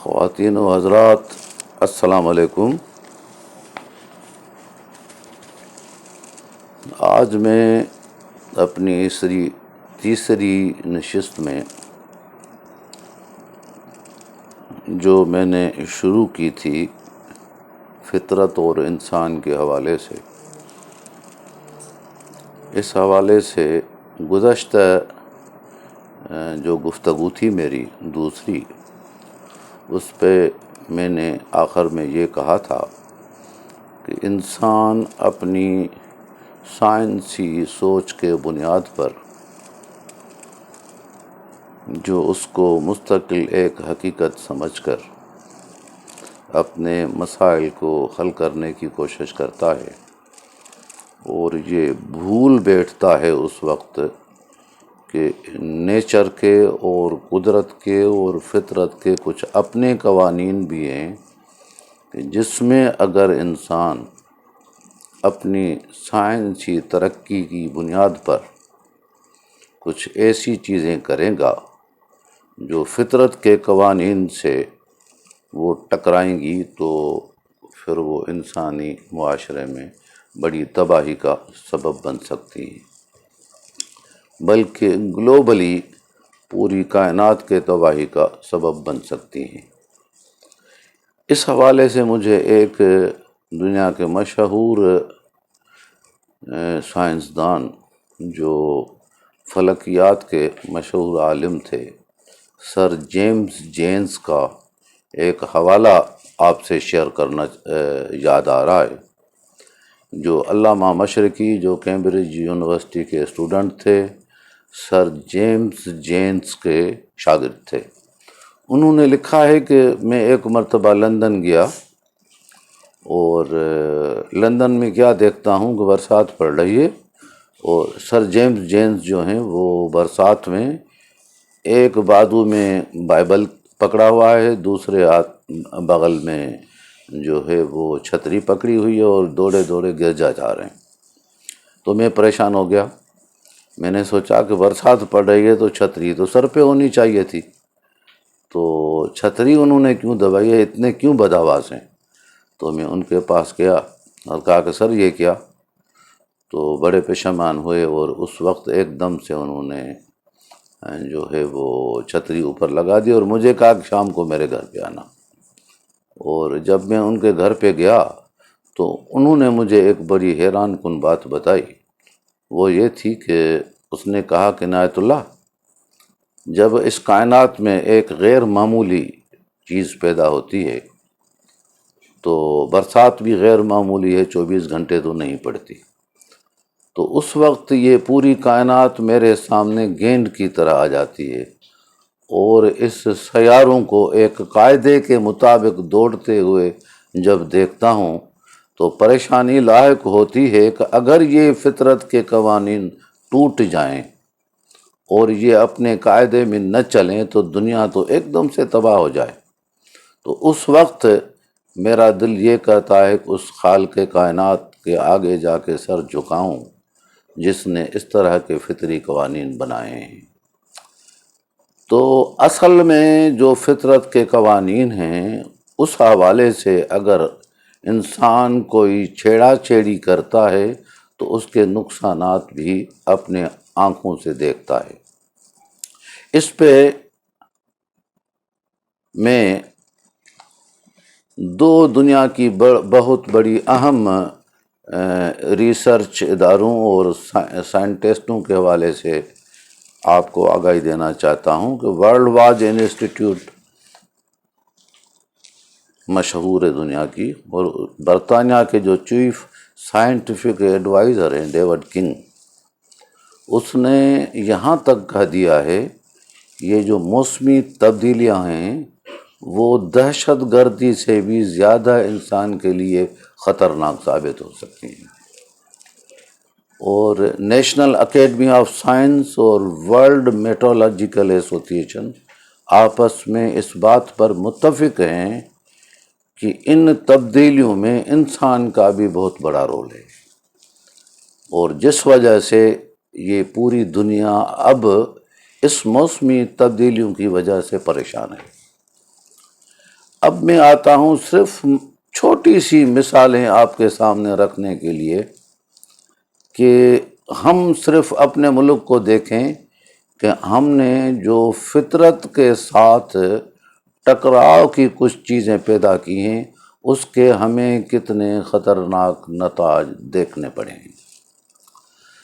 خواتین و حضرات، السلام علیکم۔ آج میں اپنی تیسری نشست میں جو میں نے شروع کی تھی فطرت اور انسان کے حوالے سے، اس حوالے سے گزشتہ جو گفتگو تھی میری دوسری، اس پہ میں نے آخر میں یہ کہا تھا کہ انسان اپنی سائنسی سوچ کے بنیاد پر جو اس کو مستقل ایک حقیقت سمجھ کر اپنے مسائل کو حل کرنے کی کوشش کرتا ہے، اور یہ بھول بیٹھتا ہے اس وقت کہ نیچر کے اور قدرت کے اور فطرت کے کچھ اپنے قوانین بھی ہیں کہ جس میں اگر انسان اپنی سائنسی ترقی کی بنیاد پر کچھ ایسی چیزیں کرے گا جو فطرت کے قوانین سے وہ ٹکرائیں گی، تو پھر وہ انسانی معاشرے میں بڑی تباہی کا سبب بن سکتی ہیں، بلکہ گلوبلی پوری کائنات کے تباہی کا سبب بن سکتی ہیں۔ اس حوالے سے مجھے ایک دنیا کے مشہور سائنسدان جو فلکیات کے مشہور عالم تھے، سر جیمز جینز کا ایک حوالہ آپ سے شیئر کرنا یاد آ رہا ہے، جو علامہ مشرقی جو کیمبرج یونیورسٹی کے اسٹوڈنٹ تھے، سر جیمز جینز کے شاگرد تھے۔ انہوں نے لکھا ہے کہ میں ایک مرتبہ لندن گیا اور لندن میں کیا دیکھتا ہوں کہ برسات پڑ رہی ہے، اور سر جیمز جینز جو ہیں وہ برسات میں ایک بازو میں بائبل پکڑا ہوا ہے، دوسرے ہاتھ بغل میں جو ہے وہ چھتری پکڑی ہوئی ہے، اور دوڑے دوڑے گرجا جا رہے ہیں۔ تو میں پریشان ہو گیا، میں نے سوچا کہ برسات پڑ رہی ہے تو چھتری تو سر پہ ہونی چاہیے تھی، تو چھتری انہوں نے کیوں دبائی ہے، اتنے کیوں بدحواس ہیں؟ تو میں ان کے پاس گیا اور کہا کہ سر یہ کیا؟ تو بڑے پشیمان ہوئے، اور اس وقت ایک دم سے انہوں نے جو ہے وہ چھتری اوپر لگا دی اور مجھے کہا کہ شام کو میرے گھر پہ آنا۔ اور جب میں ان کے گھر پہ گیا تو انہوں نے مجھے ایک بڑی حیران کن بات بتائی، وہ یہ تھی کہ اس نے کہا کہ عنایت اللہ، جب اس کائنات میں ایک غیر معمولی چیز پیدا ہوتی ہے تو برسات بھی غیر معمولی ہے، 24 گھنٹے تو نہیں پڑتی، تو اس وقت یہ پوری کائنات میرے سامنے گیند کی طرح آ جاتی ہے، اور اس سیاروں کو ایک قاعدے کے مطابق دوڑتے ہوئے جب دیکھتا ہوں تو پریشانی لاحق ہوتی ہے کہ اگر یہ فطرت کے قوانین ٹوٹ جائیں اور یہ اپنے قاعدے میں نہ چلیں تو دنیا تو ایک دم سے تباہ ہو جائے۔ تو اس وقت میرا دل یہ کہتا ہے کہ اس خالق کائنات کے آگے جا کے سر جھکاؤں جس نے اس طرح کے فطری قوانین بنائے ہیں۔ تو اصل میں جو فطرت کے قوانین ہیں، اس حوالے سے اگر انسان کوئی چھیڑا چھیڑی کرتا ہے تو اس کے نقصانات بھی اپنے آنکھوں سے دیکھتا ہے۔ اس پہ میں دو دنیا کی بہت بڑی اہم ریسرچ اداروں اور سائنٹسٹوں کے حوالے سے آپ کو آگاہی دینا چاہتا ہوں کہ ورلڈ واچ انسٹیٹیوٹ مشہور ہے دنیا کی، اور برطانیہ کے جو چیف سائنٹیفک ایڈوائزر ہیں ڈیوڈ کنگ، اس نے یہاں تک کہہ دیا ہے یہ جو موسمی تبدیلیاں ہیں وہ دہشت گردی سے بھی زیادہ انسان کے لیے خطرناک ثابت ہو سکتی ہیں، اور نیشنل اکیڈمی آف سائنس اور ورلڈ میٹرولوجیکل ایسوسی ایشن آپس میں اس بات پر متفق ہیں کہ ان تبدیلیوں میں انسان کا بھی بہت بڑا رول ہے، اور جس وجہ سے یہ پوری دنیا اب اس موسمی تبدیلیوں کی وجہ سے پریشان ہے۔ اب میں آتا ہوں صرف چھوٹی سی مثالیں آپ کے سامنے رکھنے کے لیے کہ ہم صرف اپنے ملک کو دیکھیں کہ ہم نے جو فطرت کے ساتھ ٹکراؤ کی کچھ چیزیں پیدا کی ہیں، اس کے ہمیں کتنے خطرناک نتائج دیکھنے پڑے ہیں۔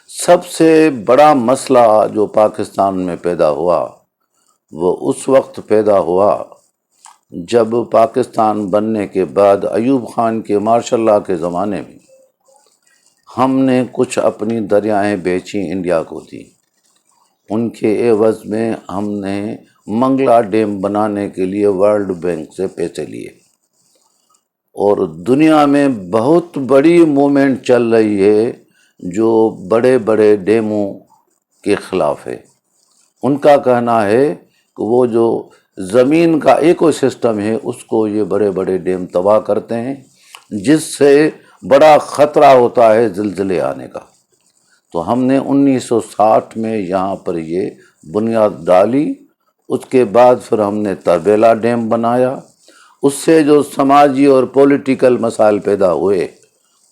سب سے بڑا مسئلہ جو پاکستان میں پیدا ہوا وہ اس وقت پیدا ہوا جب پاکستان بننے کے بعد ایوب خان کے مارشل لاء کے زمانے میں ہم نے کچھ اپنی دریائیں بیچی، انڈیا کو دی۔ ان کے عوض میں ہم نے منگلا ڈیم بنانے کے لیے ورلڈ بینک سے پیسے لیے، اور دنیا میں بہت بڑی موومنٹ چل رہی ہے جو بڑے بڑے ڈیموں کے خلاف ہے۔ ان کا کہنا ہے کہ وہ جو زمین کا ایکو سسٹم ہے اس کو یہ بڑے بڑے ڈیم تباہ کرتے ہیں، جس سے بڑا خطرہ ہوتا ہے زلزلے آنے کا۔ تو ہم نے 1960 میں یہاں پر یہ بنیاد ڈالی۔ اس کے بعد پھر ہم نے تربیلا ڈیم بنایا۔ اس سے جو سماجی اور پولیٹیکل مسائل پیدا ہوئے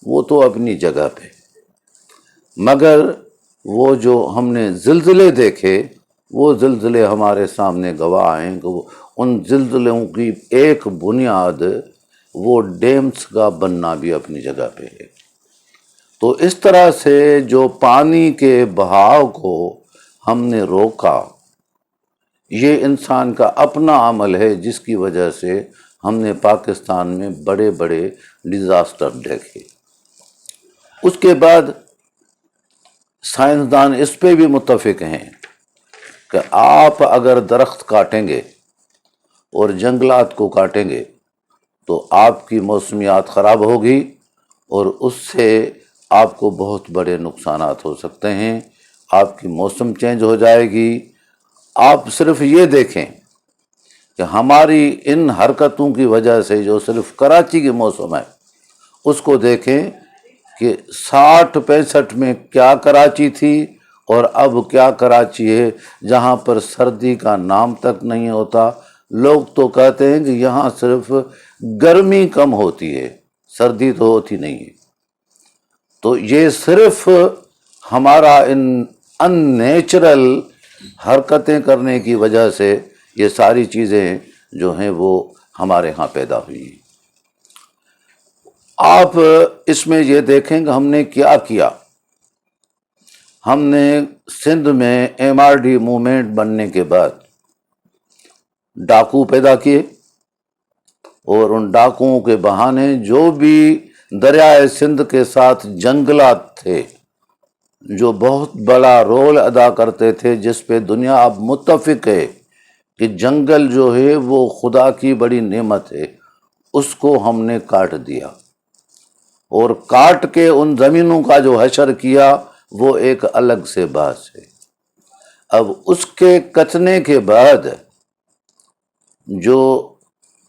وہ تو اپنی جگہ پہ، مگر وہ جو ہم نے زلزلے دیکھے وہ زلزلے ہمارے سامنے گواہ ہیں کہ ان زلزلوں کی ایک بنیاد وہ ڈیمز کا بننا بھی اپنی جگہ پہ ہے۔ تو اس طرح سے جو پانی کے بہاؤ کو ہم نے روکا، یہ انسان کا اپنا عمل ہے، جس کی وجہ سے ہم نے پاکستان میں بڑے بڑے ڈیزاسٹر دیکھے۔ اس کے بعد سائنسدان اس پہ بھی متفق ہیں کہ آپ اگر درخت کاٹیں گے اور جنگلات کو کاٹیں گے تو آپ کی موسمیات خراب ہوگی، اور اس سے آپ کو بہت بڑے نقصانات ہو سکتے ہیں۔ آپ کی موسم چینج ہو جائے گی۔ آپ صرف یہ دیکھیں کہ ہماری ان حرکتوں کی وجہ سے جو صرف کراچی کی موسم ہے اس کو دیکھیں کہ 60-65 میں کیا کراچی تھی اور اب کیا کراچی ہے، جہاں پر سردی کا نام تک نہیں ہوتا۔ لوگ تو کہتے ہیں کہ یہاں صرف گرمی کم ہوتی ہے، سردی تو ہوتی نہیں ہے۔ تو یہ صرف ہمارا ان نیچرل حرکتیں کرنے کی وجہ سے یہ ساری چیزیں جو ہیں وہ ہمارے ہاں پیدا ہوئی ہیں۔ آپ اس میں یہ دیکھیں کہ ہم نے کیا کیا۔ ہم نے سندھ میں MRD موومنٹ بننے کے بعد ڈاکو پیدا کیے، اور ان ڈاکوؤں کے بہانے جو بھی دریائے سندھ کے ساتھ جنگلات تھے جو بہت بڑا رول ادا کرتے تھے، جس پہ دنیا اب متفق ہے کہ جنگل جو ہے وہ خدا کی بڑی نعمت ہے، اس کو ہم نے کاٹ دیا، اور کاٹ کے ان زمینوں کا جو حشر کیا وہ ایک الگ سے بحث ہے۔ اب اس کے کٹنے کے بعد جو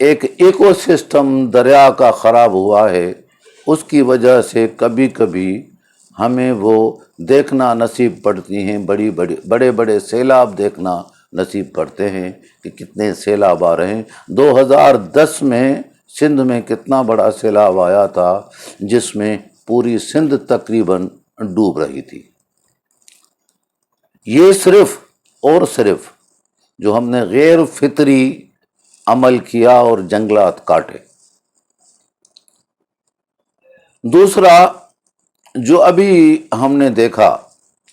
ایک ایکو سسٹم دریا کا خراب ہوا ہے، اس کی وجہ سے کبھی کبھی ہمیں وہ دیکھنا نصیب پڑتی ہیں، بڑے بڑے سیلاب دیکھنا نصیب پڑتے ہیں کہ کتنے سیلاب آ رہے ہیں۔ 2010 میں سندھ میں کتنا بڑا سیلاب آیا تھا، جس میں پوری سندھ تقریباً ڈوب رہی تھی۔ یہ صرف جو ہم نے غیر فطری عمل کیا اور جنگلات کاٹے۔ دوسرا جو ابھی ہم نے دیکھا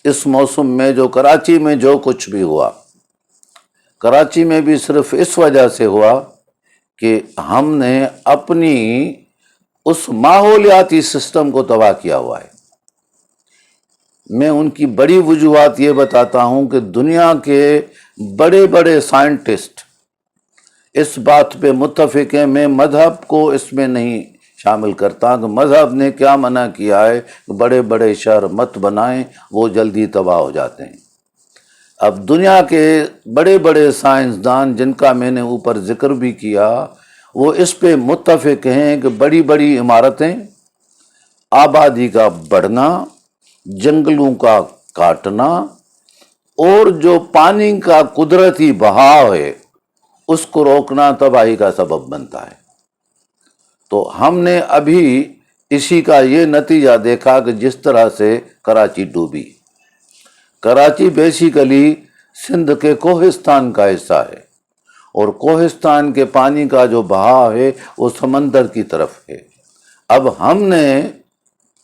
اس موسم میں، جو کراچی میں جو کچھ بھی ہوا، کراچی میں بھی صرف اس وجہ سے ہوا کہ ہم نے اپنی اس ماحولیاتی سسٹم کو تباہ کیا ہوا ہے۔ میں ان کی بڑی وجوہات یہ بتاتا ہوں کہ دنیا کے بڑے بڑے سائنٹسٹ اس بات پہ متفق ہیں، میں مذہب کو اس میں نہیں شامل کرتا کہ مذہب نے کیا منع کیا ہے کہ بڑے بڑے شہر مت بنائیں، وہ جلدی تباہ ہو جاتے ہیں۔ اب دنیا کے بڑے بڑے سائنسدان جن کا میں نے اوپر ذکر بھی کیا، وہ اس پہ متفق ہیں کہ بڑی بڑی عمارتیں، آبادی کا بڑھنا، جنگلوں کا کاٹنا، اور جو پانی کا قدرتی بہاؤ ہے اس کو روکنا تباہی کا سبب بنتا ہے۔ تو ہم نے ابھی اسی کا یہ نتیجہ دیکھا کہ جس طرح سے کراچی ڈوبی۔ کراچی بیسیکلی سندھ کے کوہستان کا حصہ ہے، اور کوہستان کے پانی کا جو بہاؤ ہے وہ سمندر کی طرف ہے۔ اب ہم نے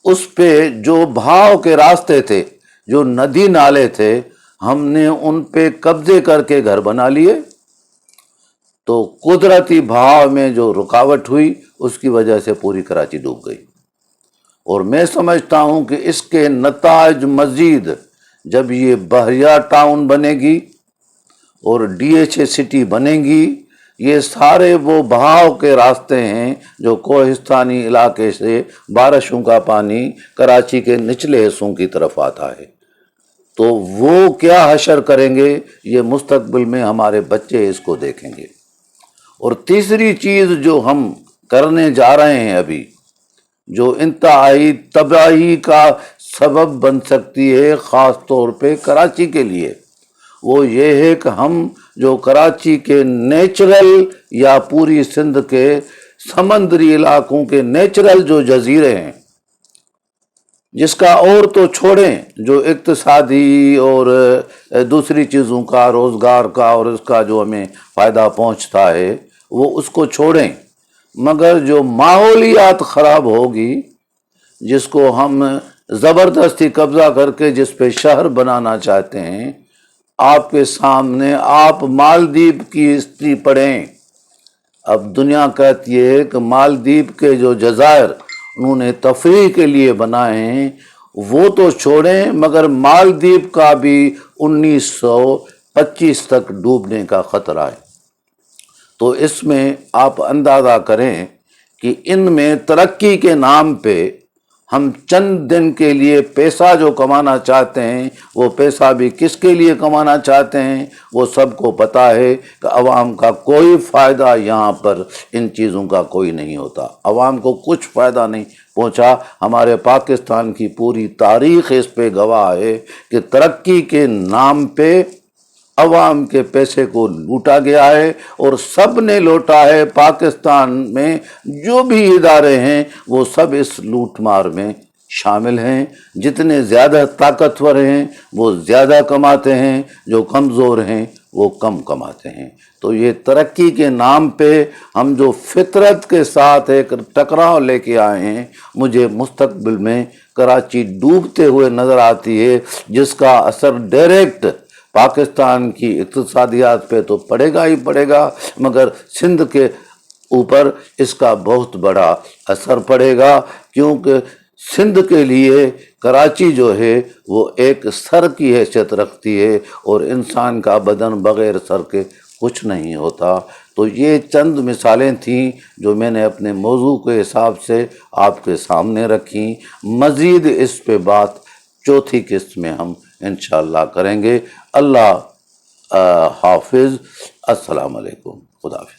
اس پہ جو بہاؤ کے راستے تھے، جو ندی نالے تھے، ہم نے ان پہ قبضے کر کے گھر بنا لیے، تو قدرتی بہاؤ میں جو رکاوٹ ہوئی اس کی وجہ سے پوری کراچی ڈوب گئی۔ اور میں سمجھتا ہوں کہ اس کے نتائج مزید، جب یہ بحریہ ٹاؤن بنے گی اور ڈی ایچ اے سٹی بنے گی، یہ سارے وہ بہاؤ کے راستے ہیں جو کوہستانی علاقے سے بارشوں کا پانی کراچی کے نچلے حصوں کی طرف آتا ہے، تو وہ کیا حشر کریں گے، یہ مستقبل میں ہمارے بچے اس کو دیکھیں گے۔ اور تیسری چیز جو ہم کرنے جا رہے ہیں ابھی، جو انتہائی تباہی کا سبب بن سکتی ہے خاص طور پہ کراچی کے لیے، وہ یہ ہے کہ ہم جو کراچی کے نیچرل یا پوری سندھ کے سمندری علاقوں کے نیچرل جو جزیرے ہیں، جس کا اور تو چھوڑیں، جو اقتصادی اور دوسری چیزوں کا، روزگار کا اور اس کا جو ہمیں فائدہ پہنچتا ہے، وہ اس کو چھوڑیں، مگر جو ماحولیات خراب ہوگی، جس کو ہم زبردستی قبضہ کر کے جس پہ شہر بنانا چاہتے ہیں، آپ کے سامنے آپ مالدیپ کی ہسٹری پڑھیں۔ اب دنیا کہتی ہے کہ مالدیپ کے جو جزائر انہوں نے تفریح کے لیے بنائے ہیں، وہ تو چھوڑیں، مگر مالدیپ کا بھی 1925 تک ڈوبنے کا خطرہ ہے۔ تو اس میں آپ اندازہ کریں کہ ان میں ترقی کے نام پہ ہم چند دن کے لیے پیسہ جو کمانا چاہتے ہیں، وہ پیسہ بھی کس کے لیے کمانا چاہتے ہیں، وہ سب کو پتہ ہے کہ عوام کا کوئی فائدہ یہاں پر ان چیزوں کا کوئی نہیں ہوتا، عوام کو کچھ فائدہ نہیں پہنچا۔ ہمارے پاکستان کی پوری تاریخ اس پہ گواہ ہے کہ ترقی کے نام پہ عوام کے پیسے کو لوٹا گیا ہے، اور سب نے لوٹا ہے۔ پاکستان میں جو بھی ادارے ہیں وہ سب اس لوٹ مار میں شامل ہیں۔ جتنے زیادہ طاقتور ہیں وہ زیادہ کماتے ہیں، جو کمزور ہیں وہ کم کماتے ہیں۔ تو یہ ترقی کے نام پہ ہم جو فطرت کے ساتھ ایک ٹکراؤ لے کے آئے ہیں، مجھے مستقبل میں کراچی ڈوبتے ہوئے نظر آتی ہے، جس کا اثر ڈائریکٹ پاکستان کی اقتصادیات پہ تو پڑے گا ہی پڑے گا، مگر سندھ کے اوپر اس کا بہت بڑا اثر پڑے گا، کیونکہ سندھ کے لیے کراچی جو ہے وہ ایک سر کی حیثیت رکھتی ہے، اور انسان کا بدن بغیر سر کے کچھ نہیں ہوتا۔ تو یہ چند مثالیں تھیں جو میں نے اپنے موضوع کے حساب سے آپ کے سامنے رکھیں۔ مزید اس پہ بات چوتھی قسط میں ہم انشاءاللہ کریں گے۔ اللہ حافظ، السلام علیکم، خدا حافظ۔